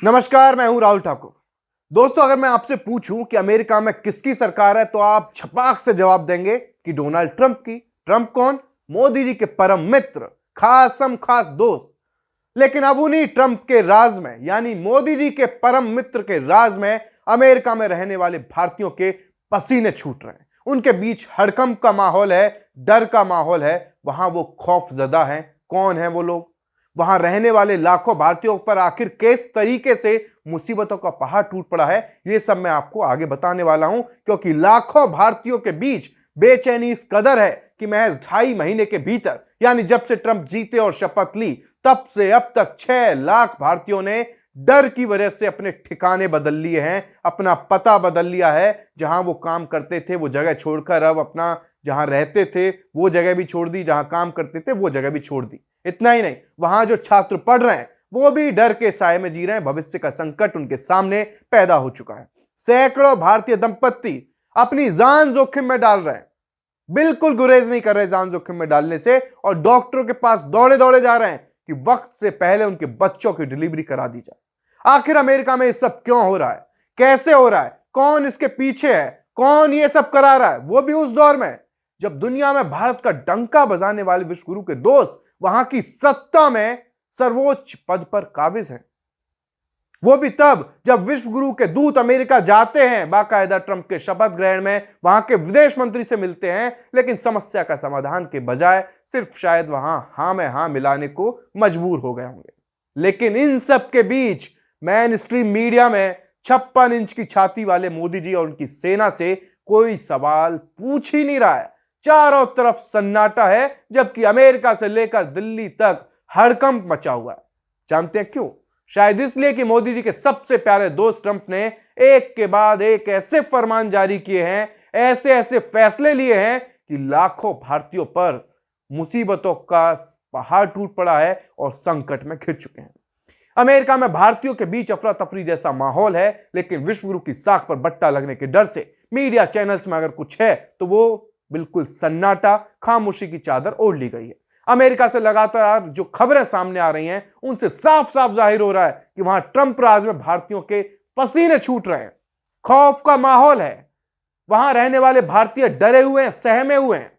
नमस्कार, मैं हूं राहुल ठाकुर। दोस्तों, अगर मैं आपसे पूछूं कि अमेरिका में किसकी सरकार है तो आप छपाक से जवाब देंगे कि डोनाल्ड ट्रंप की। ट्रंप कौन? मोदी जी के परम मित्र, खासम खास दोस्त। लेकिन अब उन्हीं ट्रंप के राज में, यानी मोदी जी के परम मित्र के राज में, अमेरिका में रहने वाले भारतीयों के पसीने छूट रहे हैं। उनके बीच हड़कंप का माहौल है, डर का माहौल है। वहां वो खौफजदा हैं। कौन है वो लोग? वहां रहने वाले लाखों भारतीयों पर आखिर किस तरीके से मुसीबतों का पहाड़ टूट पड़ा है, यह सब मैं आपको आगे बताने वाला हूं। क्योंकि लाखों भारतीयों के बीच बेचैनी इस कदर है कि महज 2.5 महीने के भीतर, यानी जब से ट्रंप जीते और शपथ ली, तब से अब तक 6 लाख भारतीयों ने डर की वजह से अपने ठिकाने बदल लिए हैं, अपना पता बदल लिया है। जहां वो काम करते थे वो जगह छोड़कर अब अपना, जहां रहते थे वो जगह भी छोड़ दी, जहां काम करते थे वो जगह भी छोड़ दी। इतना ही नहीं, वहां जो छात्र पढ़ रहे हैं वो भी डर के साए में जी रहे हैं। भविष्य का संकट उनके सामने पैदा हो चुका है। सैकड़ों भारतीय दंपत्ति अपनी जान जोखिम में डाल रहे हैं, बिल्कुल गुरेज नहीं कर रहे जान जोखिम में डालने से, और डॉक्टरों के पास दौड़े दौड़े जा रहे हैं कि वक्त से पहले उनके बच्चों की डिलीवरी करा दी जाए। आखिर अमेरिका में ये सब क्यों हो रहा है? कैसे हो रहा है? कौन इसके पीछे है? कौन ये सब करा रहा है? वो भी उस दौर में जब दुनिया में भारत का डंका बजाने वाले विश्व गुरु के दोस्त वहां की सत्ता में सर्वोच्च पद पर काबिज हैं। वो भी तब जब विश्व गुरु के दूत अमेरिका जाते हैं, बाकायदा ट्रंप के शपथ ग्रहण में वहां के विदेश मंत्री से मिलते हैं, लेकिन समस्या का समाधान के बजाय सिर्फ शायद वहां हां में हां मिलाने को मजबूर हो गए होंगे। लेकिन इन सब के बीच मेन स्ट्रीम मीडिया में 56 इंच की छाती वाले मोदी जी और उनकी सेना से कोई सवाल पूछ ही नहीं रहा है। चारों तरफ सन्नाटा है, जबकि अमेरिका से लेकर दिल्ली तक हड़कंप मचा हुआ है। जानते हैं क्यों? शायद इसलिए कि मोदी जी के सबसे प्यारे दोस्त ट्रंप ने एक के बाद एक ऐसे फरमान जारी किए हैं, ऐसे ऐसे फैसले लिए हैं कि लाखों भारतीयों पर मुसीबतों का पहाड़ टूट पड़ा है और संकट में घिर चुके हैं। अमेरिका में भारतीयों के बीच अफरा तफरी जैसा माहौल है, लेकिन विश्व गुरु की साख पर बट्टा लगने के डर से मीडिया चैनल्स में अगर कुछ है तो वो बिल्कुल सन्नाटा, खामोशी की चादर ओढ़ ली गई है। अमेरिका से लगातार जो खबरें सामने आ रही हैं, उनसे साफ साफ जाहिर हो रहा है कि वहां ट्रंप राज में भारतीयों के पसीने छूट रहे हैं। खौफ का माहौल है। वहां रहने वाले भारतीय डरे हुए हैं, सहमे हुए हैं।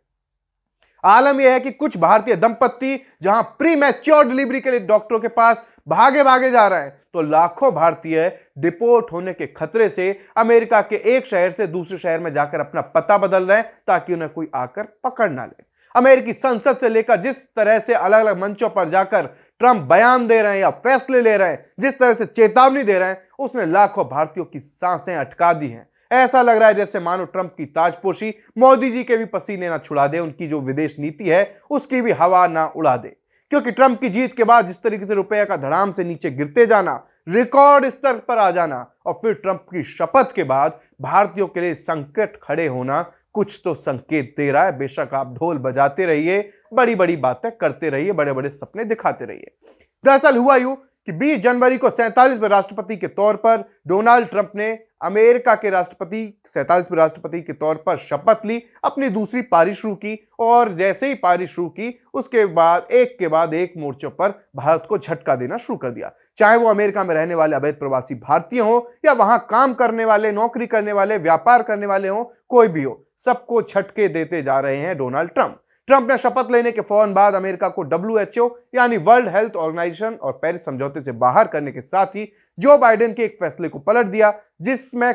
आलम यह है कि कुछ भारतीय दंपत्ति जहां प्री मैच्योर डिलीवरी के लिए डॉक्टरों के पास भागे भागे जा रहे हैं, तो लाखों भारतीय डिपोर्ट होने के खतरे से अमेरिका के एक शहर से दूसरे शहर में जाकर अपना पता बदल रहे हैं ताकि उन्हें कोई आकर पकड़ ना ले। अमेरिकी संसद से लेकर जिस तरह से अलग अलग मंचों पर जाकर ट्रंप बयान दे रहे हैं या फैसले ले रहे हैं, जिस तरह से चेतावनी दे रहे हैं, उसने लाखों भारतीयों की सांसें अटका दी हैं। ऐसा लग रहा है जैसे मानो ट्रंप की ताजपोशी मोदी जी के भी पसीने ना छुड़ा दे, उनकी जो विदेश नीति है उसकी भी हवा ना उड़ा दे। क्योंकि ट्रंप की जीत के बाद जिस तरीके से रुपया का धड़ाम से नीचे गिरते जाना, रिकॉर्ड स्तर पर आ जाना, और फिर ट्रंप की शपथ के बाद भारतीयों के लिए संकट खड़े होना, कुछ तो संकेत दे रहा है। बेशक आप ढोल बजाते रहिए, बड़ी बड़ी बातें करते रहिए, बड़े बड़े सपने दिखाते रहिए। दरअसल हुआ यूं कि 20 जनवरी को 47वें राष्ट्रपति के तौर पर डोनाल्ड ट्रंप ने अमेरिका के 47वें राष्ट्रपति के तौर पर शपथ ली, अपनी दूसरी पारी शुरू की, और जैसे ही पारी शुरू की उसके बाद एक मोर्चों पर भारत को झटका देना शुरू कर दिया। चाहे वो अमेरिका में रहने वाले अवैध प्रवासी भारतीय हो या वहां काम करने वाले, नौकरी करने वाले, व्यापार करने वाले हो, कोई भी हो, सबको झटके देते जा रहे हैं डोनाल्ड ट्रंप। ट्रंप ने शपथ लेने के फौरन बाद अमेरिका को WHO यानी वर्ल्ड हेल्थ ऑर्गेनाइजेशन और पेरिस समझौते से बाहर करने के साथ ही जो बाइडेन के एक फैसले को पलट दिया, जिसमें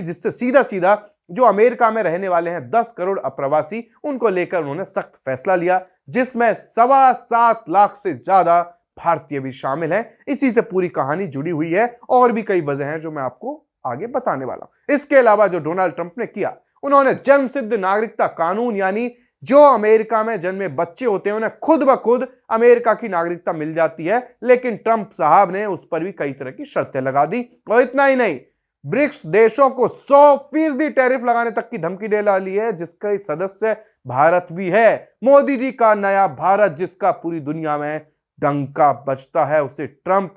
जिससे सीधा सीधा जो अमेरिका में रहने वाले हैं 10 करोड़ अप्रवासी, उनको लेकर उन्होंने सख्त फैसला लिया, जिसमें 7.25 लाख से ज्यादा भारतीय भी शामिल हैं। इसी से पूरी कहानी जुड़ी हुई है, और भी कई वजह हैं जो मैं आपको आगे बताने वाला हूं। इसके अलावा जो डोनाल्ड ट्रंप ने किया, उन्होंने जन्म सिद्ध नागरिकता कानून, यानी जो अमेरिका में जन्मे बच्चे होते हैं उन्हें खुद ब खुद अमेरिका की नागरिकता मिल जाती है, लेकिन ट्रंप साहब ने उस पर भी कई तरह की शर्तें लगा दी। और इतना ही नहीं, ब्रिक्स देशों को 100% टैरिफ लगाने तक की धमकी दे डाली है, जिसका सदस्य भारत भी है। मोदी जी का नया भारत, जिसका पूरी दुनिया में डंका बजता है, उसे ट्रंप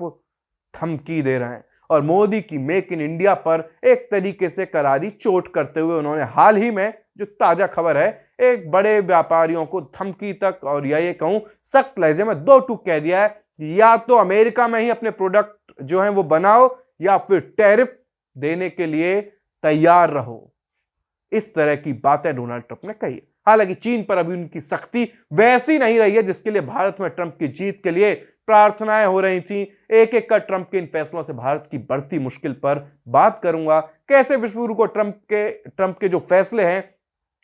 धमकी दे रहे हैं। और मोदी की मेक इन इंडिया पर एक तरीके से करारी चोट करते हुए उन्होंने हाल ही में, जो ताजा खबर है, एक बड़े व्यापारियों को धमकी तक, और या ये कहूं सख्त लहजे में 2 टूक कह दिया है, या तो अमेरिका में ही अपने प्रोडक्ट जो है वो बनाओ या फिर टैरिफ देने के लिए तैयार रहो। इस तरह की बातें डोनाल्ड ट्रंप ने कही। हालांकि चीन पर अभी उनकी सख्ती वैसी नहीं रही है जिसके लिए भारत में ट्रंप की जीत के लिए प्रार्थनाएं हो रही थी। एक एक कर ट्रंप के इन फैसलों से भारत की बढ़ती मुश्किल पर बात करूंगा। कैसे विश्व गुरु को ट्रंप के जो फैसले हैं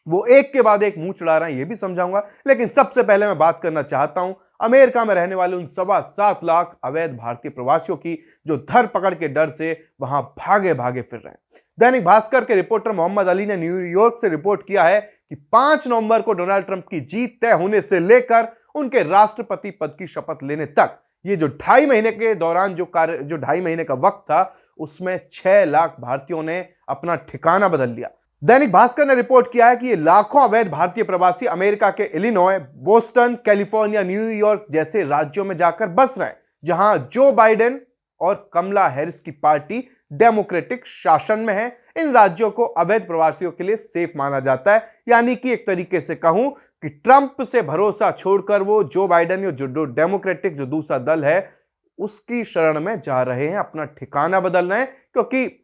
वो एक के बाद एक मुंह चढ़ा रहे हैं ये भी समझाऊंगा। लेकिन सबसे पहले मैं बात करना चाहता हूं अमेरिका में रहने वाले उन 7.25 लाख अवैध भारतीय प्रवासियों की जो धरपकड़ के डर से वहां भागे भागे फिर रहे हैं। दैनिक भास्कर के रिपोर्टर मोहम्मद अली ने न्यूयॉर्क से रिपोर्ट किया है कि 5 नवंबर को डोनाल्ड ट्रंप की जीत तय होने से लेकर उनके राष्ट्रपति पद की शपथ लेने तक ये जो 2.5 महीने के दौरान जो 2.5 महीने का वक्त था उसमें 6 लाख भारतीयों ने अपना ठिकाना बदल लिया। दैनिक भास्कर ने रिपोर्ट किया है कि ये लाखों अवैध भारतीय प्रवासी अमेरिका के इलिनॉय, बोस्टन, कैलिफोर्निया, न्यूयॉर्क जैसे राज्यों में जाकर बस रहे हैं जहां जो बाइडेन और कमला हैरिस की पार्टी डेमोक्रेटिक शासन में है। इन राज्यों को अवैध प्रवासियों के लिए सेफ माना जाता है। यानी कि एक तरीके से कहूं कि ट्रंप से भरोसा छोड़कर वो जो बाइडेन या जो डेमोक्रेटिक जो दूसरा दल है उसकी शरण में जा रहे हैं, अपना ठिकाना बदल रहे हैं। क्योंकि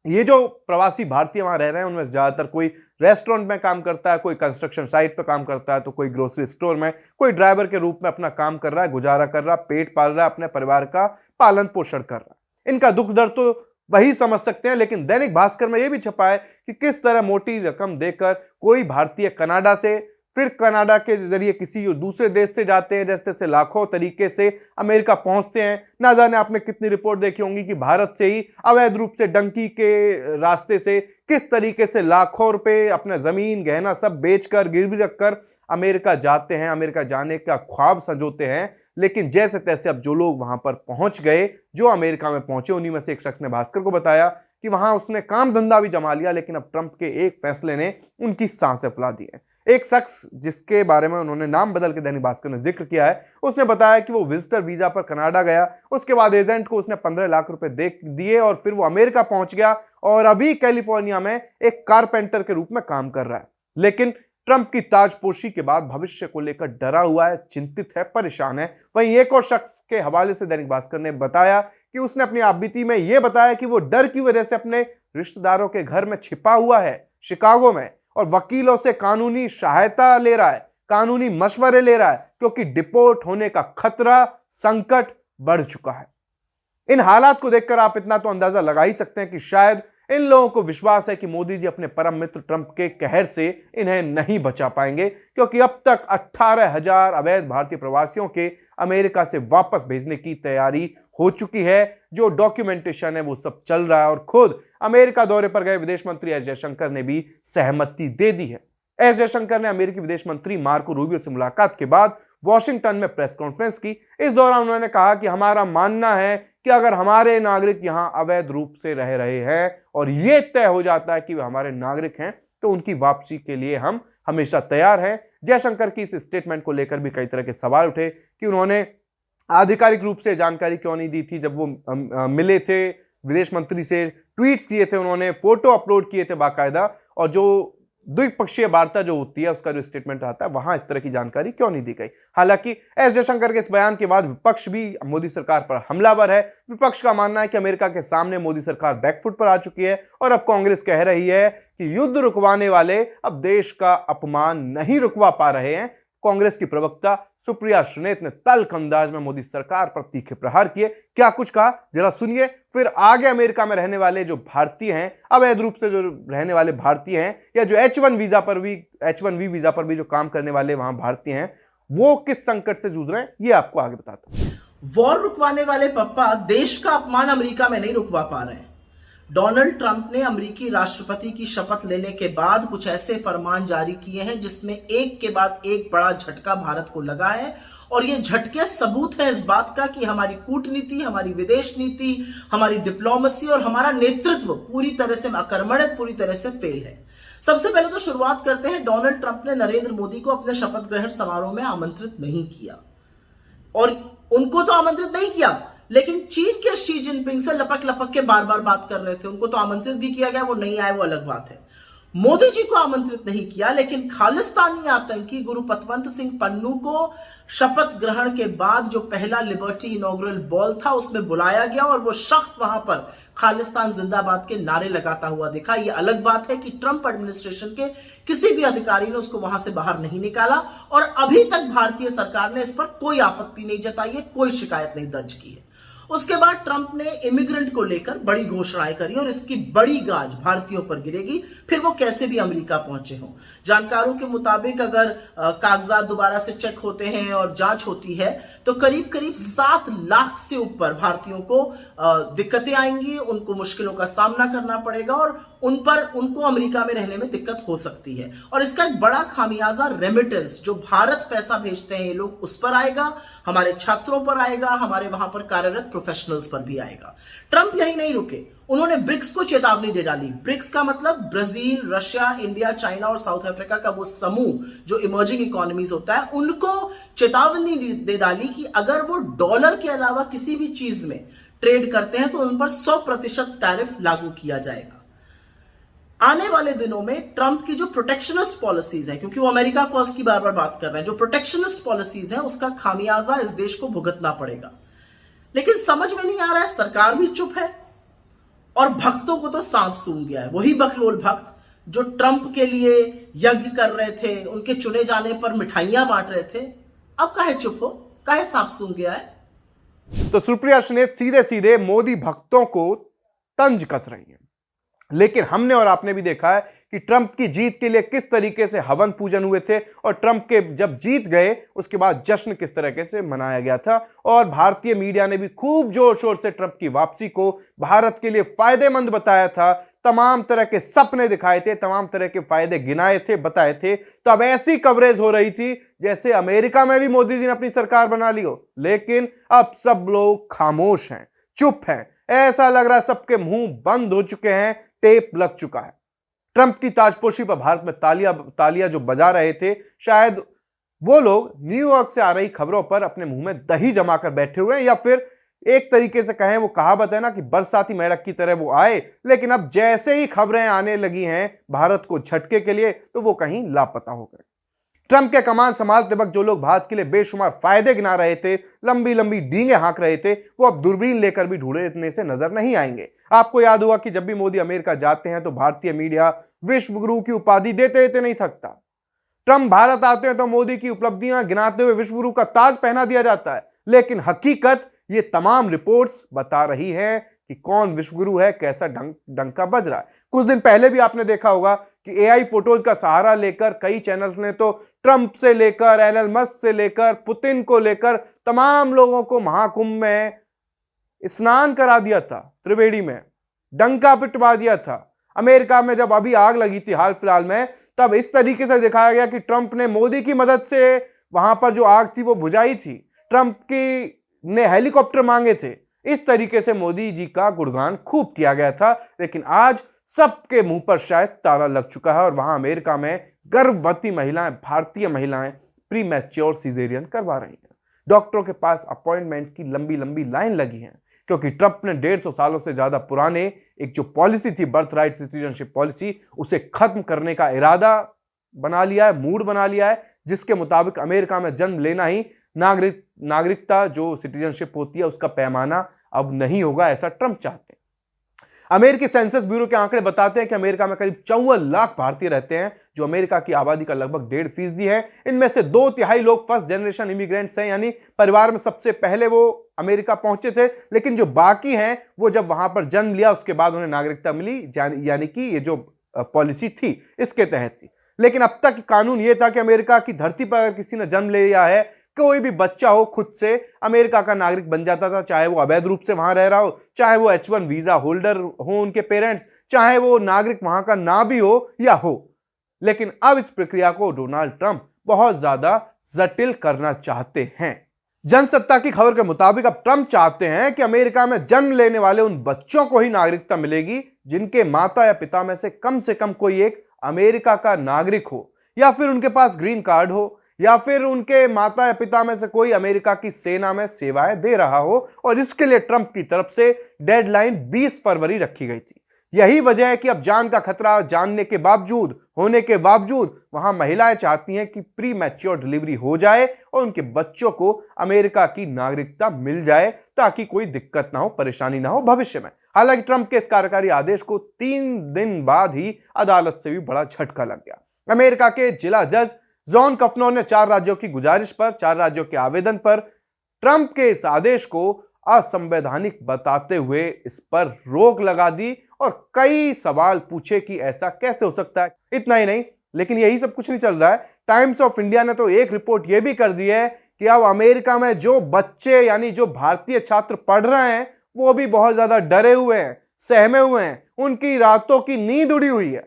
ये जो प्रवासी भारतीय वहां रह रहे हैं उनमें ज्यादातर कोई रेस्टोरेंट में काम करता है, कोई कंस्ट्रक्शन साइट पर काम करता है, तो कोई ग्रोसरी स्टोर में, कोई ड्राइवर के रूप में अपना काम कर रहा है, गुजारा कर रहा है, पेट पाल रहा है, अपने परिवार का पालन पोषण कर रहा है। इनका दुख दर्द तो वही समझ सकते हैं। लेकिन दैनिक भास्कर में यह भी छपा है कि किस तरह मोटी रकम देकर कोई भारतीय कनाडा से, फिर कनाडा के जरिए किसी दूसरे देश से जाते हैं, जैसे तैसे लाखों तरीके से अमेरिका पहुंचते हैं। ना जाने आपने कितनी रिपोर्ट देखी होंगी कि भारत से ही अवैध रूप से डंकी के रास्ते से किस तरीके से लाखों रुपए अपना जमीन गहना सब बेचकर गिरवी रखकर अमेरिका जाते हैं, अमेरिका जाने का ख्वाब संजोते हैं। लेकिन जैसे तैसे अब जो लोग वहां पर पहुंच गए, जो अमेरिका में पहुंचे, उन्हीं में से एक शख्स ने भास्कर को बताया कि वहां उसने काम धंधा भी जमा लिया, लेकिन अब ट्रंप के एक फैसले ने उनकी सांसें फुला दी है। एक शख्स जिसके बारे में उन्होंने नाम बदल के दैनिक भास्कर ने जिक्र किया है, उसने बताया कि वो विजिटर वीजा पर कनाडा गया, उसके बाद एजेंट को उसने 15 लाख रुपए दे दिए और फिर वो अमेरिका पहुंच गया और अभी कैलिफोर्निया में एक कारपेंटर के रूप में काम कर रहा है। लेकिन ट्रंप की ताजपोशी के बाद भविष्य को लेकर डरा हुआ है, चिंतित है, परेशान है। वहीं एक और शख्स के हवाले से दैनिक भास्कर ने बताया कि उसने अपनी आपबीती में यह बताया कि वो डर की वजह से अपने रिश्तेदारों के घर में छिपा हुआ है शिकागो में और वकीलों से कानूनी सहायता ले रहा है, कानूनी मशवरे ले रहा है, क्योंकि डिपोर्ट होने का खतरा, संकट बढ़ चुका है। इन हालात को देखकर आप इतना तो अंदाजा लगा ही सकते हैं कि शायद इन लोगों को विश्वास है कि मोदी जी अपने परम मित्र ट्रंप के कहर से इन्हें नहीं बचा पाएंगे, क्योंकि अब तक 18,000 अवैध भारतीय प्रवासियों के अमेरिका से वापस भेजने की तैयारी हो चुकी है। जो डॉक्यूमेंटेशन है वो सब चल रहा है और खुद अमेरिका दौरे पर गए विदेश मंत्री एस जयशंकर ने भी सहमति दे दी है। एस जयशंकर ने अमेरिकी विदेश मंत्री मार्को रूबियो से मुलाकात के बाद वॉशिंगटन में प्रेस कॉन्फ्रेंस की। इस दौरान उन्होंने कहा कि हमारा मानना है कि अगर हमारे नागरिक यहां अवैध रूप से रह रहे हैं और यह तय हो जाता है कि वे हमारे नागरिक हैं तो उनकी वापसी के लिए हम हमेशा तैयार हैं। जयशंकर की इस स्टेटमेंट को लेकर भी कई तरह के सवाल उठे कि उन्होंने आधिकारिक रूप से जानकारी क्यों नहीं दी थी जब वो मिले थे विदेश मंत्री से, ट्वीट्स किए थे उन्होंने, फोटो अपलोड किए थे बाकायदा, और जो द्विपक्षीय वार्ता जो होती है उसका जो स्टेटमेंट आता है वहां इस तरह की जानकारी क्यों नहीं दी गई। हालांकि एस जयशंकर के इस बयान के बाद विपक्ष भी मोदी सरकार पर हमलावर है। विपक्ष का मानना है कि अमेरिका के सामने मोदी सरकार बैकफुट पर आ चुकी है और अब कांग्रेस कह रही है कि युद्ध रुकवाने वाले अब देश का अपमान नहीं रुकवा पा रहे हैं। कांग्रेस की प्रवक्ता सुप्रिया श्रीनेत ने तल्ख अंदाज में मोदी सरकार पर तीखे प्रहार किए। क्या कुछ कहा जरा सुनिए, फिर आगे अमेरिका में रहने वाले जो भारतीय हैं, अवैध रूप से जो रहने वाले भारतीय हैं या जो H1 वीजा पर भी जो काम करने वाले वहां भारतीय हैं, वो किस संकट से जूझ रहे हैं ये आपको आगे बताता हूं। वॉर रुकवाने वाले पप्पा देश का अपमान अमेरिका में नहीं रुकवा पा रहे हैं। डोनाल्ड ट्रंप ने अमेरिकी राष्ट्रपति की शपथ लेने के बाद कुछ ऐसे फरमान जारी किए हैं जिसमें एक के बाद एक बड़ा झटका भारत को लगा है और ये झटके सबूत है इस बात का कि हमारी कूटनीति, हमारी विदेश नीति, हमारी डिप्लोमेसी और हमारा नेतृत्व पूरी तरह से अकर्मण्य, पूरी तरह से फेल है। सबसे पहले तो शुरुआत करते हैं, डोनाल्ड ट्रंप ने नरेंद्र मोदी को अपने शपथ ग्रहण समारोह में आमंत्रित नहीं किया और उनको तो आमंत्रित नहीं किया, लेकिन चीन के शी जिनपिंग से लपक लपक के बार बार बात कर रहे थे। उनको तो आमंत्रित भी किया गया, वो नहीं आए वो अलग बात है। मोदी जी को आमंत्रित नहीं किया, लेकिन खालिस्तानी आतंकी गुरु पतवंत सिंह पन्नू को शपथ ग्रहण के बाद जो पहला लिबर्टी इनॉग्रल बॉल था उसमें बुलाया गया और वो शख्स वहां पर खालिस्तान जिंदाबाद के नारे लगाता हुआ दिखा। ये अलग बात है कि ट्रंप एडमिनिस्ट्रेशन के किसी भी अधिकारी ने उसको वहां से बाहर नहीं निकाला और अभी तक भारतीय सरकार ने इस पर कोई आपत्ति नहीं जताई है, कोई शिकायत नहीं दर्ज की है। उसके बाद ट्रंप ने इमिग्रेंट को लेकर बड़ी घोषणाएं करी और इसकी बड़ी गाज भारतीयों पर गिरेगी, फिर वो कैसे भी अमेरिका पहुंचे हों। जानकारों के मुताबिक अगर कागजात दोबारा से चेक होते हैं और जांच होती है तो करीब करीब 7 लाख से ऊपर भारतीयों को दिक्कतें आएंगी, उनको मुश्किलों का सामना करना पड़ेगा और उनको अमेरिका में रहने में दिक्कत हो सकती है। और इसका एक बड़ा खामियाजा रेमिटेंस जो भारत पैसा भेजते हैं ये लोग उस पर आएगा, हमारे छात्रों पर आएगा, हमारे वहां पर कार्यरत प्रोफेशनल्स पर भी आएगा। ट्रंप यही नहीं रुके, उन्होंने ब्रिक्स को चेतावनी दे डाली। ब्रिक्स का मतलब ब्राजील, रशिया, इंडिया, चाइना और साउथ अफ्रीका का वो समूह जो इमर्जिंग इकोनॉमीज होता है, उनको चेतावनी दे डाली कि अगर वो डॉलर के अलावा किसी भी चीज में ट्रेड करते हैं तो उन पर 100% टैरिफ लागू किया जाएगा। आने वाले दिनों में ट्रंप की जो प्रोटेक्शनिस्ट पॉलिसीज है, क्योंकि वो अमेरिका फर्स्ट की बार बार बात कर रहे हैं, जो प्रोटेक्शनिस्ट पॉलिसीज है उसका खामियाजा इस देश को भुगतना पड़ेगा। लेकिन समझ में नहीं आ रहा है, सरकार भी चुप है और भक्तों को तो सांप सूंघ गया है। वही बकलोल भक्त जो ट्रंप के लिए यज्ञ कर रहे थे, उनके चुने जाने पर मिठाइयां बांट रहे थे, अब काहे चुप हो, काहे सांप सूंघ गया है। तो सुप्रिया सुने सीधे सीधे मोदी भक्तों को तंज कस रही है। लेकिन हमने और आपने भी देखा है कि ट्रंप की जीत के लिए किस तरीके से हवन पूजन हुए थे और ट्रंप के जब जीत गए उसके बाद जश्न किस तरीके से मनाया गया था। और भारतीय मीडिया ने भी खूब जोर शोर से ट्रंप की वापसी को भारत के लिए फायदेमंद बताया था, तमाम तरह के सपने दिखाए थे, तमाम तरह के फायदे गिनाए थे, बताए थे। तो अब ऐसी कवरेज हो रही थी जैसे अमेरिका में भी मोदी जी ने अपनी सरकार बना ली हो। लेकिन अब सब लोग खामोश हैं, चुप हैं, ऐसा लग रहा है सबके मुंह बंद हो चुके हैं, टेप लग चुका है। ट्रंप की ताजपोशी पर भारत में तालियां जो बजा रहे थे, शायद वो लोग न्यूयॉर्क से आ रही खबरों पर अपने मुंह में दही जमाकर बैठे हुए हैं, या फिर एक तरीके से कहें, वो कहावत है ना कि बरसाती मेढक की तरह वो आए, लेकिन अब जैसे ही खबरें आने लगी हैं भारत को झटके के लिए तो वो कहीं लापता हो गए। ट्रंप के कमान संभालते वक्त जो लोग भारत के लिए बेशुमार फायदे गिना रहे थे, लंबी लंबी डींगे हाँक रहे थे, वो अब दूरबीन लेकर भी ढूंढने से नजर नहीं आएंगे। आपको याद होगा कि जब भी मोदी अमेरिका जाते हैं तो भारतीय मीडिया विश्व गुरु की उपाधि देते देते नहीं थकता। ट्रंप भारत आते हैं तो मोदी की उपलब्धियां गिनाते हुए विश्व गुरु का ताज पहना दिया जाता है। लेकिन हकीकत ये तमाम रिपोर्ट्स बता रही है कि कौन विश्वगुरु है, कैसा डंका बज रहा है। कुछ दिन पहले भी आपने देखा होगा कि एआई फोटोज का सहारा लेकर कई चैनल्स ने तो ट्रंप से लेकर एलन मस्क से लेकर पुतिन को लेकर तमाम लोगों को महाकुंभ में स्नान करा दिया था, त्रिवेणी में डंका पिटवा दिया था। अमेरिका में जब अभी आग लगी थी हाल फिलहाल में, तब इस तरीके से दिखाया गया कि ट्रंप ने मोदी की मदद से वहां पर जो आग थी वो बुझाई थी, ट्रंप की ने हेलीकॉप्टर मांगे थे। इस तरीके से मोदी जी का गुणगान खूब किया गया था। लेकिन आज सबके मुंह पर शायद ताला लग चुका है और वहां अमेरिका में गर्भवती महिलाएं, भारतीय महिलाएं प्री मैच्योर सिजेरियन करवा रही हैं। डॉक्टरों के पास अपॉइंटमेंट की लंबी लंबी लाइन लगी है, क्योंकि ट्रंप ने 150 सालों से ज्यादा पुराने एक जो पॉलिसी थी, बर्थ राइट सिटीजनशिप पॉलिसी, उसे खत्म करने का इरादा बना लिया है, मूड बना लिया है, जिसके मुताबिक अमेरिका में जन्म लेना ही नागरिकता जो सिटीजनशिप होती है उसका पैमाना अब नहीं होगा, ऐसा ट्रंप चाहते हैं। अमेरिकी सेंसस ब्यूरो के आंकड़े बताते हैं कि अमेरिका में करीब 54 लाख भारतीय रहते हैं, जो अमेरिका की आबादी का लगभग 1.5% है। इनमें से 2/3 लोग फर्स्ट जनरेशन इमिग्रेंट्स हैं, यानी परिवार में सबसे पहले वो अमेरिका पहुंचे थे। लेकिन जो बाकी हैं वो जब वहां पर जन्म लिया उसके बाद उन्हें नागरिकता मिली, यानी कि ये जो पॉलिसी थी इसके तहत थी। लेकिन अब तक कानून ये था कि अमेरिका की धरती पर अगर किसी ने जन्म ले लिया है, कोई भी बच्चा हो, खुद से अमेरिका का नागरिक बन जाता था, चाहे वो अवैध रूप से वहां रह रहा हो, चाहे वो H1 वीजा होल्डर हो उनके पेरेंट्स, चाहे वो नागरिक वहां का ना भी हो या हो। लेकिन अब इस प्रक्रिया को डोनाल्ड ट्रंप बहुत ज्यादा जटिल करना चाहते हैं। जनसत्ता की खबर के मुताबिक अब ट्रंप चाहते हैं कि अमेरिका में जन्म लेने वाले उन बच्चों को ही नागरिकता मिलेगी जिनके माता या पिता में से कम कोई एक अमेरिका का नागरिक हो, या फिर उनके पास ग्रीन कार्ड हो, या फिर उनके माता या पिता में से कोई अमेरिका की सेना में सेवाएं दे रहा हो। और इसके लिए ट्रंप की तरफ से डेडलाइन 20 फरवरी रखी गई थी। यही वजह है कि अब जान का खतरा जानने के बावजूद होने के बावजूद वहां महिलाएं चाहती हैं कि प्री मैच्योर डिलीवरी हो जाए और उनके बच्चों को अमेरिका की नागरिकता मिल जाए ताकि कोई दिक्कत ना हो, परेशानी ना हो भविष्य में। हालांकि ट्रंप के इस कार्यकारी आदेश को 3 दिन बाद ही अदालत से भी बड़ा झटका लग गया। अमेरिका के जिला जज जॉन कफनोर ने 4 राज्यों की गुजारिश पर, 4 राज्यों के आवेदन पर ट्रंप के इस आदेश को असंवैधानिक बताते हुए इस पर रोक लगा दी और कई सवाल पूछे कि ऐसा कैसे हो सकता है। इतना ही नहीं, लेकिन यही सब कुछ नहीं चल रहा है। टाइम्स ऑफ इंडिया ने तो एक रिपोर्ट यह भी कर दी है कि अब अमेरिका में जो बच्चे यानी जो भारतीय छात्र पढ़ रहे हैं वो भी बहुत ज्यादा डरे हुए हैं, सहमे हुए हैं, उनकी रातों की नींद उड़ी हुई है।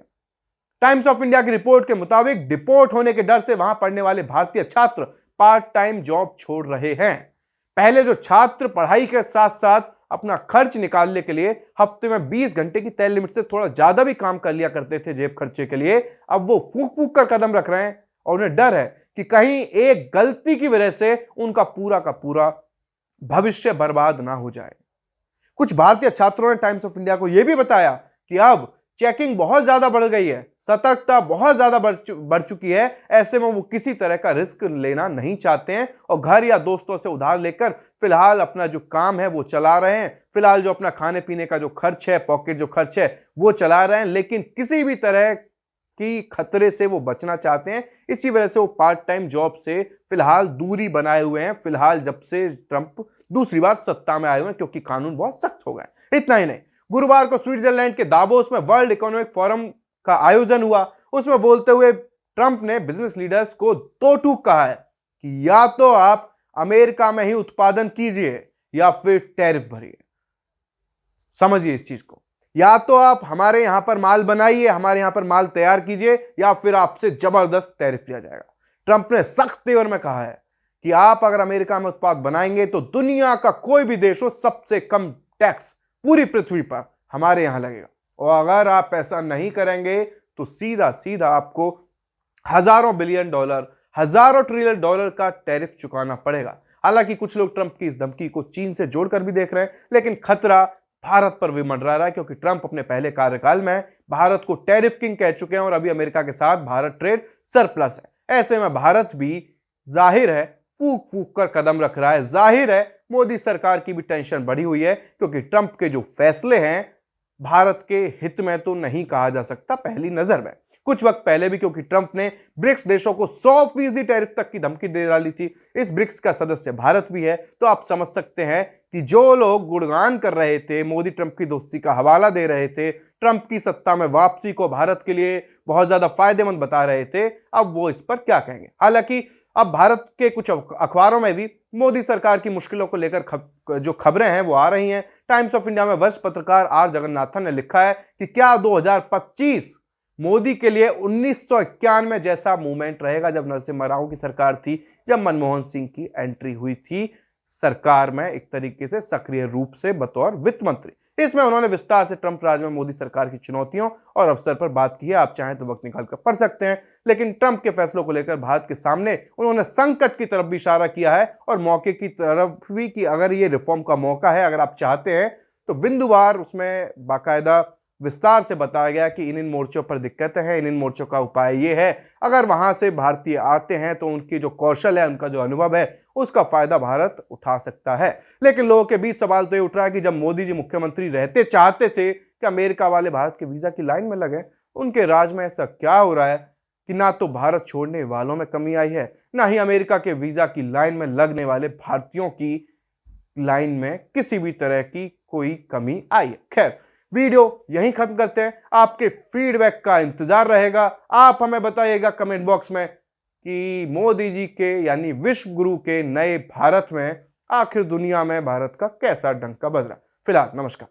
टाइम्स ऑफ इंडिया की रिपोर्ट के मुताबिक डिपोर्ट होने के डर से वहां पढ़ने वाले भारतीय छात्र पार्ट टाइम जॉब छोड़ रहे हैं। पहले जो छात्र पढ़ाई के साथ साथ अपना खर्च निकालने के लिए हफ्ते में 20 घंटे की तय लिमिट से थोड़ा ज्यादा भी काम कर लिया करते थे जेब खर्चे के लिए, अब वो फूक फूक कर कदम रख रहे हैं और उन्हें डर है कि कहीं एक गलती की वजह से उनका पूरा का पूरा भविष्य बर्बाद ना हो जाए। कुछ भारतीय छात्रों ने टाइम्स ऑफ इंडिया को यह भी बताया कि अब चेकिंग बहुत ज्यादा बढ़ गई है, सतर्कता बहुत ज्यादा बढ़ चुकी है। ऐसे में वो किसी तरह का रिस्क लेना नहीं चाहते हैं और घर या दोस्तों से उधार लेकर फिलहाल अपना जो काम है वो चला रहे हैं। फिलहाल जो अपना खाने पीने का जो खर्च है, पॉकेट जो खर्च है वो चला रहे हैं, लेकिन किसी भी तरह की खतरे से वो बचना चाहते हैं। इसी वजह से वो पार्ट टाइम जॉब से फिलहाल दूरी बनाए हुए हैं, फिलहाल जब से ट्रंप दूसरी बार सत्ता में आए हुए हैं, क्योंकि कानून बहुत सख्त हो गए। इतना ही नहीं, गुरुवार को स्विट्जरलैंड के दावोस में वर्ल्ड इकोनॉमिक फोरम का आयोजन हुआ। उसमें बोलते हुए ट्रंप ने बिजनेस लीडर्स को दो टूक कहा है कि या तो आप अमेरिका में ही उत्पादन कीजिए या फिर टैरिफ भरिए। समझिए इस चीज को, या तो आप हमारे यहां पर माल बनाइए, हमारे यहां पर माल तैयार कीजिए, या फिर आपसे जबरदस्त टैरिफ लिया जाएगा। ट्रंप ने सख्त तेवर में कहा है कि आप अगर अमेरिका में उत्पाद बनाएंगे तो दुनिया का कोई भी देश हो, सबसे कम टैक्स पूरी पृथ्वी पर हमारे यहां लगेगा, और अगर आप ऐसा नहीं करेंगे तो सीधा सीधा आपको हजारों बिलियन डॉलर, हजारों ट्रिलियन डॉलर का टैरिफ चुकाना पड़ेगा। हालांकि कुछ लोग ट्रंप की इस धमकी को चीन से जोड़कर भी देख रहे हैं, लेकिन खतरा भारत पर भी मंडरा रहा है, क्योंकि ट्रंप अपने पहले कार्यकाल में भारत को टैरिफ किंग कह चुके हैं और अभी अमेरिका के साथ भारत ट्रेड सरप्लस है। ऐसे में भारत भी जाहिर है फूक फूक कर कदम रख रहा है। जाहिर है मोदी सरकार की भी टेंशन बढ़ी हुई है, क्योंकि ट्रंप के जो फैसले हैं भारत के हित में तो नहीं कहा जा सकता पहली नजर में। कुछ वक्त पहले भी क्योंकि ट्रंप ने ब्रिक्स देशों को 100% टैरिफ तक की धमकी दे डाली थी, इस ब्रिक्स का सदस्य भारत भी है, तो आप समझ सकते हैं कि जो लोग गुणगान कर रहे थे, मोदी ट्रंप की दोस्ती का हवाला दे रहे थे, ट्रंप की सत्ता में वापसी को भारत के लिए बहुत ज्यादा फायदेमंद बता रहे थे, अब वो इस पर क्या कहेंगे। हालांकि अब भारत के कुछ अखबारों में भी मोदी सरकार की मुश्किलों को लेकर जो खबरें हैं वो आ रही हैं। टाइम्स ऑफ इंडिया में वरिष्ठ पत्रकार आर जगन्नाथन ने लिखा है कि क्या 2025 मोदी के लिए 1991 जैसा मूवमेंट रहेगा, जब नरसिम्हा राव की सरकार थी, जब मनमोहन सिंह की एंट्री हुई थी सरकार में एक तरीके से सक्रिय रूप से बतौर वित्त मंत्री। इसमें उन्होंने विस्तार से ट्रंप राज में मोदी सरकार की चुनौतियों और अवसर पर बात की है। आप चाहें तो वक्त निकालकर पढ़ सकते हैं। लेकिन ट्रंप के फैसलों को लेकर भारत के सामने उन्होंने संकट की तरफ भी इशारा किया है और मौके की तरफ भी कि अगर ये रिफॉर्म का मौका है, अगर आप चाहते हैं तो बिंदुवार उसमें बाकायदा विस्तार से बताया गया कि इन मोर्चों पर दिक्कतें हैं, इन मोर्चों का उपाय ये है, अगर वहां से भारतीय आते हैं तो उनकी जो कौशल है, उनका जो अनुभव है, उसका फायदा भारत उठा सकता है। लेकिन लोगों के बीच सवाल तो ये उठ रहा है कि जब मोदी जी मुख्यमंत्री रहते चाहते थे कि अमेरिका वाले भारत के वीजा की लाइन में लगे, उनके राज में ऐसा क्या हो रहा है कि ना तो भारत छोड़ने वालों में कमी आई है, ना ही अमेरिका के वीजा की लाइन में लगने वाले भारतीयों की लाइन में किसी भी तरह की कोई कमी आई है। खैर, वीडियो यहीं खत्म करते हैं। आपके फीडबैक का इंतजार रहेगा। आप हमें बताइएगा कमेंट बॉक्स में कि मोदी जी के यानी विश्व गुरु के नए भारत में आखिर दुनिया में भारत का कैसा डंका बज रहा। फिलहाल नमस्कार।